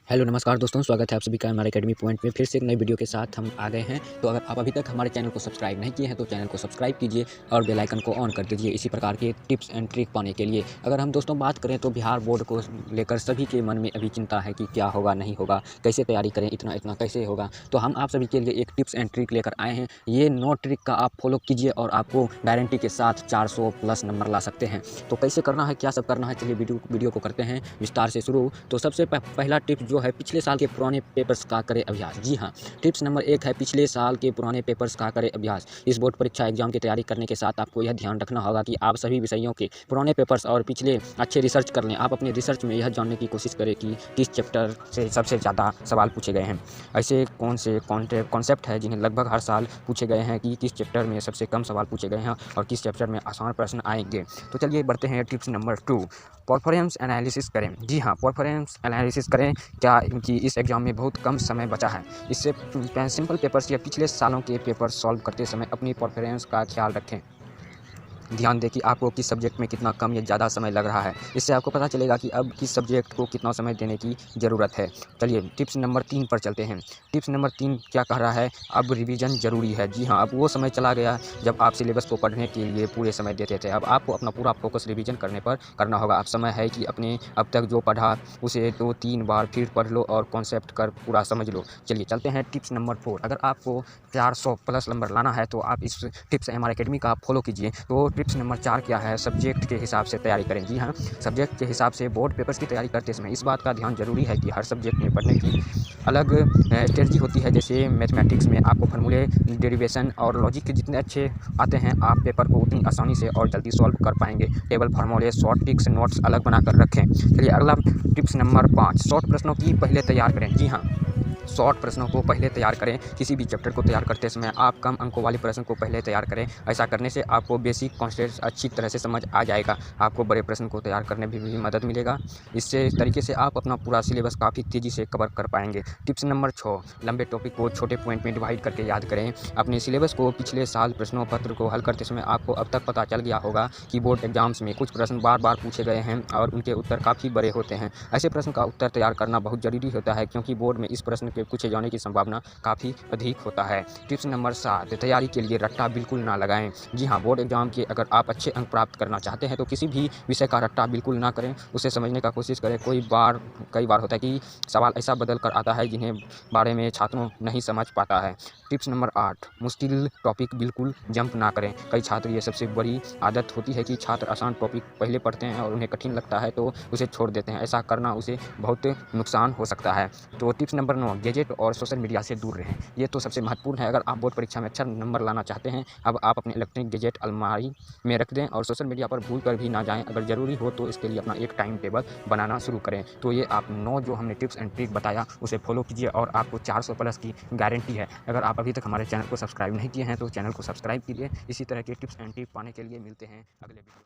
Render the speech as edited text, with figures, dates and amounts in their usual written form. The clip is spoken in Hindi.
हेलो नमस्कार दोस्तों, स्वागत है आप सभी का हमारे एकेडमी पॉइंट में फिर से एक नई वीडियो के साथ हम आ गए हैं। तो अगर आप अभी तक हमारे चैनल को सब्सक्राइब नहीं किए हैं तो चैनल को सब्सक्राइब कीजिए और बेल आइकन को ऑन कर दीजिए इसी प्रकार के टिप्स एंड ट्रिक पाने के लिए। अगर हम दोस्तों बात करें तो बिहार बोर्ड को लेकर सभी के मन में अभी चिंता है कि क्या होगा नहीं होगा, कैसे तैयारी करें, इतना इतना कैसे होगा। तो हम आप सभी के लिए एक टिप्स एंड ट्रिक लेकर आए हैं। ये 9 ट्रिक का आप फॉलो कीजिए और आपको गारंटी के साथ 400 प्लस नंबर ला सकते हैं। तो कैसे करना है, क्या सब करना है, चलिए वीडियो को करते हैं विस्तार से शुरू। तो सबसे पहला टिप जो है, पिछले साल के पुराने पेपर्स का करें अभ्यास। जी हाँ, टिप्स नंबर 1 है पिछले साल के पुराने पेपर्स का करें अभ्यास। इस बोर्ड परीक्षा एग्जाम की तैयारी करने के साथ आपको यह ध्यान रखना होगा कि आप सभी विषयों के पुराने पेपर्स और पिछले अच्छे रिसर्च कर लें। आप अपने रिसर्च में यह जानने की कोशिश करें कि किस चैप्टर से सबसे ज़्यादा सवाल पूछे गए हैं। ऐसे कौन से कॉन्सेप्ट है जिन्हें लगभग हर साल पूछे गए हैं कि किस चैप्टर में सबसे कम सवाल पूछे गए हैं और किस चैप्टर में आसान प्रश्न आएंगे। तो चलिए बढ़ते हैं टिप्स नंबर 2, परफॉर्मेंस एनालिसिस करें। जी हाँ, परफॉर्मेंस एनालिसिस करें। क्या कि इस एग्ज़ाम में बहुत कम समय बचा है, इससे सिंपल पेपर्स या पिछले सालों के पेपर सॉल्व करते समय अपनी परफॉर्मेंस का ख्याल रखें। ध्यान दें कि आपको किस सब्जेक्ट में कितना कम या ज़्यादा समय लग रहा है। इससे आपको पता चलेगा कि अब किस सब्जेक्ट को कितना समय देने की ज़रूरत है। चलिए टिप्स नंबर 3 पर चलते हैं। टिप्स नंबर 3 क्या कह रहा है, अब रिवीजन ज़रूरी है। जी हाँ, अब वो समय चला गया जब आप सिलेबस को पढ़ने के लिए पूरे समय देते थे। अब आपको अपना पूरा फोकस रिवीजन करने पर करना होगा। अब समय है कि अपने अब तक जो पढ़ा उसे 2-3 बार फिर पढ़ लो और कॉन्सेप्ट कर पूरा समझ लो। चलिए चलते हैं टिप्स नंबर 4। अगर आपको 400 प्लस नंबर लाना है तो आप इस टिप्स हमारे एकेडमी का आप फॉलो कीजिए। तो टिप्स नंबर 4 क्या है, सब्जेक्ट के हिसाब से तैयारी करें। जी हाँ, सब्जेक्ट के हिसाब से बोर्ड पेपर्स की तैयारी करते समय इस बात का ध्यान जरूरी है कि हर सब्जेक्ट में पढ़ने की अलग स्ट्रेटजी होती है। जैसे मैथमेटिक्स में आपको फार्मूले, डेरिवेशन और लॉजिक के जितने अच्छे आते हैं आप पेपर को उतनी आसानी से और जल्दी सॉल्व कर पाएंगे। टेबल, फार्मूले, शॉर्ट ट्रिक्स, नोट्स अलग बना कर रखें। चलिए अगला टिप्स नंबर 5, शॉर्ट प्रश्नों की पहले तैयार करें। जी हाँ, शॉर्ट प्रश्नों को पहले तैयार करें। किसी भी चैप्टर को तैयार करते समय आप कम अंकों वाले प्रश्न को पहले तैयार करें। ऐसा करने से आपको बेसिक कॉन्सेप्ट अच्छी तरह से समझ आ जाएगा। आपको बड़े प्रश्न को तैयार करने में भी मदद मिलेगा। इससे इस तरीके से आप अपना पूरा सिलेबस काफ़ी तेज़ी से कवर कर पाएंगे। टिप्स नंबर 6, लंबे टॉपिक को छोटे पॉइंट में डिवाइड करके याद करें। अपने सिलेबस को पिछले साल प्रश्नों पत्र को हल करते समय आपको अब तक पता चल गया होगा कि बोर्ड एग्जाम्स में कुछ प्रश्न बार बार पूछे गए हैं और उनके उत्तर काफ़ी बड़े होते हैं। ऐसे प्रश्न का उत्तर तैयार करना बहुत ज़रूरी होता है क्योंकि बोर्ड में इस प्रश्न के पूछे जाने की संभावना काफ़ी अधिक होता है। टिप्स नंबर 7, तैयारी के लिए रट्टा बिल्कुल ना लगाएं। जी हाँ, बोर्ड एग्जाम के अगर आप अच्छे अंक प्राप्त करना चाहते हैं तो किसी भी विषय का रट्टा बिल्कुल ना करें, उसे समझने का कोशिश करें। कई बार होता है कि सवाल ऐसा बदल कर आता है जिन्हें बारे में छात्रों नहीं समझ पाता है। टिप्स नंबर 8, मुश्किल टॉपिक बिल्कुल जंप ना करें। कई छात्र, ये सबसे बड़ी आदत होती है कि छात्र आसान टॉपिक पहले पढ़ते हैं और उन्हें कठिन लगता है तो उसे छोड़ देते हैं। ऐसा करना उसे बहुत नुकसान हो सकता है। तो टिप्स नंबर 9, गैजेट और सोशल मीडिया से दूर रहें। ये तो सबसे महत्वपूर्ण है। अगर आप बोर्ड परीक्षा में अच्छा नंबर लाना चाहते हैं, अब आप अपने इलेक्ट्रॉनिक गैजेट अलमारी में रख दें और सोशल मीडिया पर भूल कर भी ना जाएं। अगर ज़रूरी हो तो इसके लिए अपना एक टाइम टेबल बनाना शुरू करें। तो ये आप 9 जो हमने टिप्स एंड ट्रिक बताया उसे फॉलो कीजिए और आपको 400 प्लस की गारंटी है। अगर आप अभी तक हमारे चैनल को सब्सक्राइब नहीं किए हैं तो चैनल को सब्सक्राइब कीजिए। इसी तरह के टिप्स एंड ट्रिक पाने के लिए मिलते हैं अगले वीडियो।